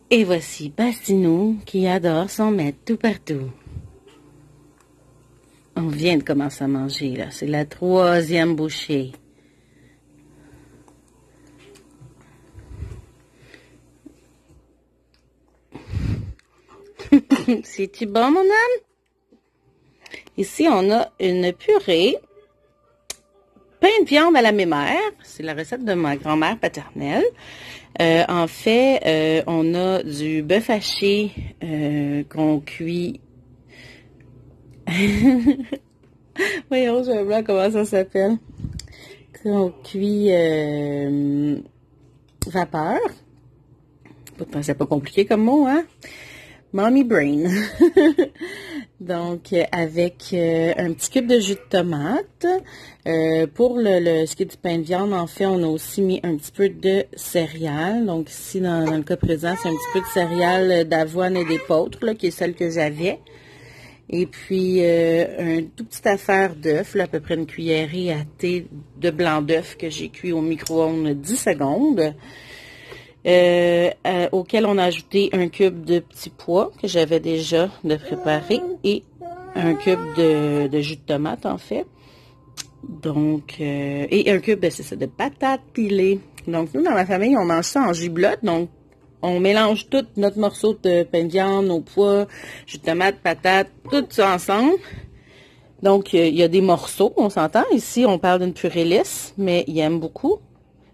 Et voici Bastinou qui adore s'en mettre tout partout. On vient de commencer à manger, là. C'est la 3e bouchée. C'est-tu bon, mon âme? Ici, on a une purée, pain de viande à la mémère. C'est la recette de ma grand-mère paternelle. En fait, on a du bœuf haché qu'on cuit. Voyons, je vois comment ça s'appelle. Qu'on cuit vapeur. C'est pas compliqué comme mot, hein? Mommy brain. Donc, avec un petit cube de jus de tomate. Pour ce qui est du pain de viande, en fait, on a aussi mis un petit peu de céréales. Donc, ici, dans le cas présent, c'est un petit peu de céréales d'avoine et d'épeautre, là, qui est celle que j'avais. Et puis, un tout petit affaire d'œuf, à peu près une cuillerée à thé de blanc d'œuf que j'ai cuit au micro-ondes 10 secondes. Auquel on a ajouté un cube de petits pois que j'avais déjà préparé et un cube de jus de tomate, en fait. Donc, et un cube, c'est ça, de patates pilées. Donc, nous, dans ma famille, on mange ça en giblotte. Donc, on mélange tout notre morceau de pain de viande, nos pois, jus de tomate, patates, tout ça ensemble. Donc, il y a des morceaux, on s'entend. Ici, on parle d'une purée lisse, mais il aime beaucoup.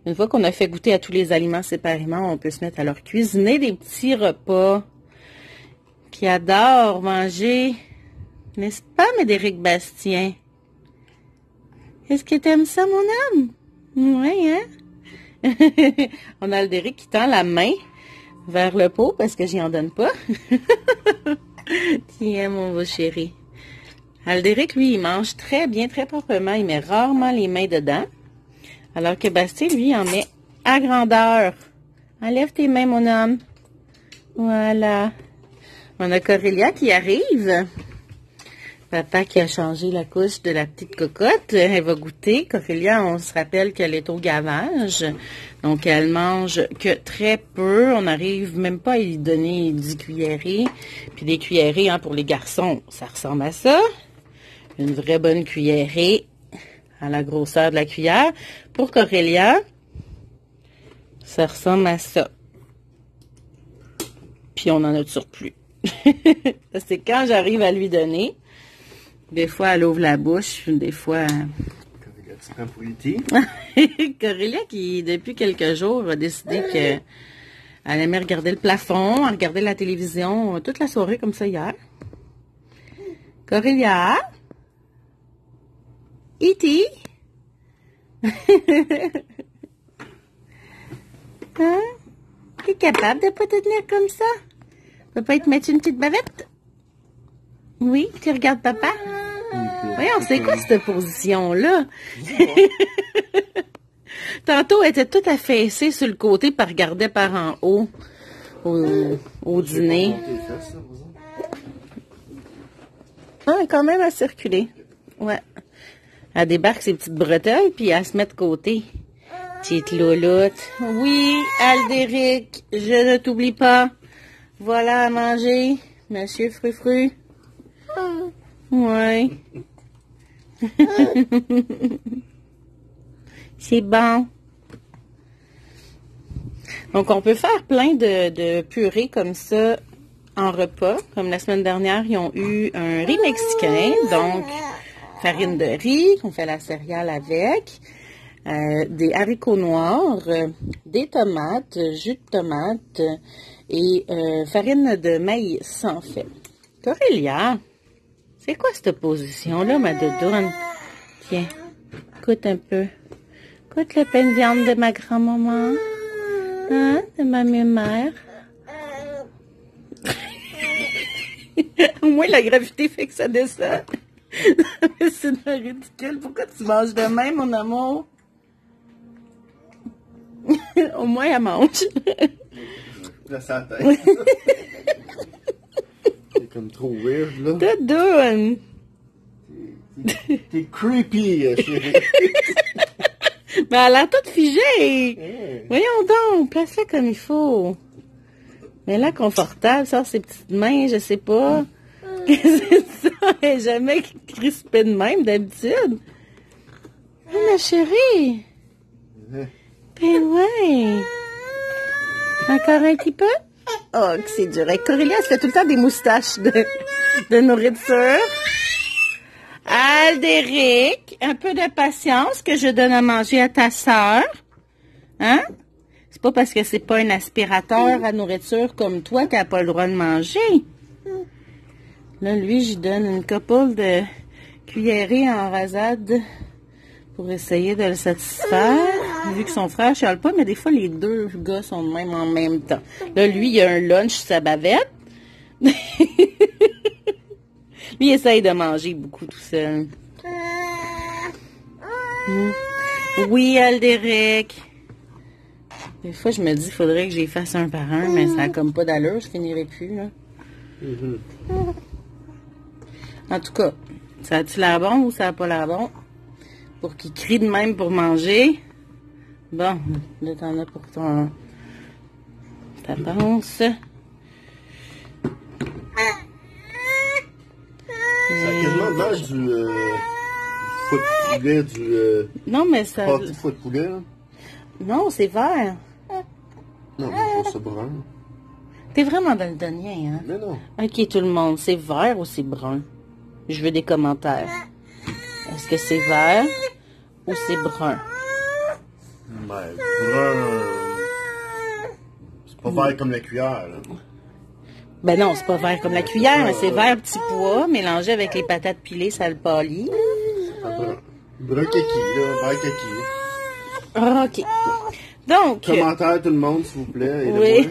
Une fois qu'on a fait goûter à tous les aliments séparément, on peut se mettre à leur cuisiner des petits repas qui adorent manger. N'est-ce pas, Médéric Bastien? Est-ce que t'aimes ça, mon âme? Oui, hein? On a Aldéric qui tend la main vers le pot parce que j'y en donne pas. Tiens, mon beau chéri. Aldéric, lui, il mange très bien, très proprement. Il met rarement les mains dedans. Alors que Bastien, lui, en met à grandeur. Enlève tes mains, mon homme. Voilà. On a Corélia qui arrive. Papa qui a changé la couche de la petite cocotte. Elle va goûter. Corélia, on se rappelle qu'elle est au gavage. Donc, elle mange que très peu. On n'arrive même pas à lui donner 10 cuillerées. Puis des cuillerées, hein, pour les garçons, ça ressemble à ça. Une vraie bonne cuillerée à la grosseur de la cuillère. Pour Corélia, ça ressemble à ça. Puis on en a de surplus. C'est quand j'arrive à lui donner. Des fois, elle ouvre la bouche. Des fois... Corélia, tu prends pour l'été? Corélia, qui, depuis quelques jours, a décidé qu'elle aimait regarder le plafond, regarder la télévision toute la soirée comme ça hier. Corélia? E.T.? Hein? T'es capable de pas te tenir comme ça? Papa, il te mettre une petite bavette? Oui, tu regardes papa? Voyons, c'est quoi cette position-là? Tantôt, elle était toute affaissée sur le côté, puis elle regardait par en haut au dîner. Ah, quand même à circuler. Ouais. Elle débarque ses petites bretelles, puis elle se met de côté. Petite louloute. Oui, Aldéric, je ne t'oublie pas. Voilà à manger, monsieur Frufru. Ouais. C'est bon. Donc, on peut faire plein de purées comme ça en repas. Comme la semaine dernière, ils ont eu un riz mexicain, donc farine de riz, on fait la céréale avec, des haricots noirs, des tomates, jus de tomate et farine de maïs, en fait. Corélia, c'est quoi cette position-là, ma doudoune? Tiens, goûte un peu. Goûte le pain de viande de ma grand-maman. Hein, de ma mère. Au moins, la gravité fait que ça descend. C'est ridicule. Pourquoi tu manges de même, mon amour? Au moins, elle mange. Là, ça tête. C'est comme trop weird, là. Doudoune. T'es creepy, chérie. Mais elle a l'air toute figée. Voyons donc, place-la comme il faut. Mais là, confortable, sort ses petites mains, je sais pas. C'est ça, elle est jamais crispée de même d'habitude. Oh, ma chérie. Ben ouais. Encore un petit peu? Oh, que c'est dur. Avec Corélia, elle se fait tout le temps des moustaches de nourriture. Aldéric, un peu de patience que je donne à manger à ta sœur. Hein? C'est pas parce que c'est pas un aspirateur à nourriture comme toi qu'elle n'a pas le droit de manger. Là, lui, j'y donne une couple de cuillerées en rasade pour essayer de le satisfaire. Vu que son frère chiale pas, mais des fois, les deux gars sont de même en même temps. Là, lui, il a un lunch sur sa bavette. Lui, il essaye de manger beaucoup tout seul. Oui, Aldéric. Des fois, je me dis, il faudrait que j'y fasse un par un, mais ça n'a comme pas d'allure, je finirai plus, là. En tout cas, ça a-tu l'air bon ou ça n'a pas l'air bon? Pour qu'il crie de même pour manger. Bon, là, t'en as pour ta panse. Ça a quasiment l'air du foie de poulet, Non, mais ça... pâté foie de poulet, là. Non, c'est vert. Non, mais je trouve ça brun. T'es vraiment daltonien, hein? Mais non. Ok, tout le monde, c'est vert ou c'est brun? Je veux des commentaires. Est-ce que c'est vert ou c'est brun? Mais brun... C'est pas vert comme la cuillère, là. Ben non, c'est pas vert comme la cuillère, mais c'est vert petit pois, mélangé avec les patates pilées, ça le pâlit. Brun. Brun kaki, là. Vert kaki. Ah, ok. Donc... Commentaire tout le monde, s'il vous plaît. Oui.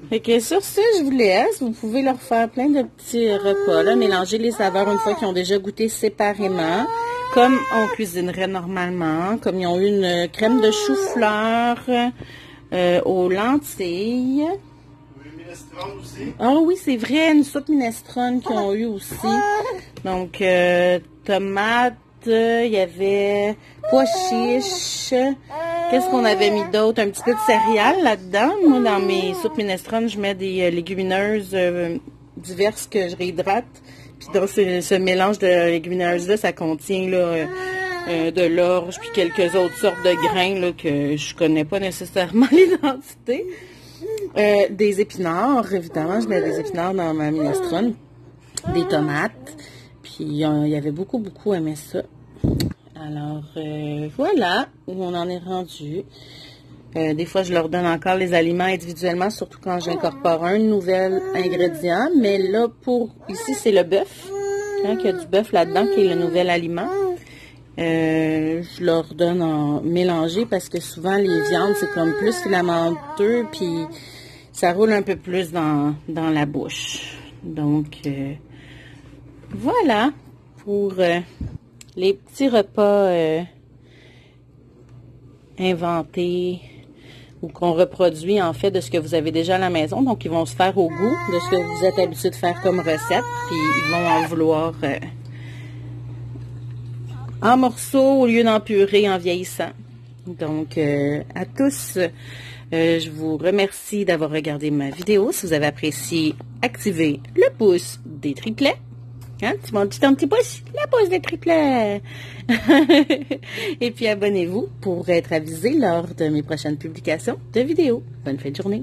Fait que sur ce, je vous laisse. Vous pouvez leur faire plein de petits repas, là. Mélanger les saveurs une fois qu'ils ont déjà goûté séparément. Comme on cuisinerait normalement. Comme ils ont eu une crème de chou-fleur aux lentilles. Minestrone aussi. Ah oui, c'est vrai, une soupe minestrone qu'ils ont eu aussi. Donc, tomates, il y avait pois chiches. Qu'est-ce qu'on avait mis d'autre? Un petit peu de céréales là-dedans. Moi, dans mes soupes minestrone, je mets des légumineuses diverses que je réhydrate. Puis dans ce mélange de légumineuses-là, ça contient là, de l'orge, puis quelques autres sortes de grains là, que je connais pas nécessairement l'identité. Des épinards, évidemment, je mets des épinards dans ma minestrone. Des tomates. Puis il y avait beaucoup aimé ça. Alors, voilà où on en est rendu. Des fois, je leur donne encore les aliments individuellement, surtout quand j'incorpore un nouvel ingrédient. Mais là, ici, c'est le bœuf. Hein, qu'il y a du bœuf là-dedans, qui est le nouvel aliment. Je leur donne en mélangé parce que souvent, les viandes, c'est comme plus filamenteux, puis ça roule un peu plus dans la bouche. Donc, voilà pour les petits repas inventés ou qu'on reproduit en fait de ce que vous avez déjà à la maison. Donc, ils vont se faire au goût de ce que vous êtes habitué de faire comme recette. Puis, ils vont en vouloir en morceaux au lieu d'en purée en vieillissant. Donc, à tous, je vous remercie d'avoir regardé ma vidéo. Si vous avez apprécié, activez le pouce des triplets. Hein? Tu m'as dit ton petit pouce? Le pouce des triplets! Et puis, abonnez-vous pour être avisé lors de mes prochaines publications de vidéos. Bonne fin de journée!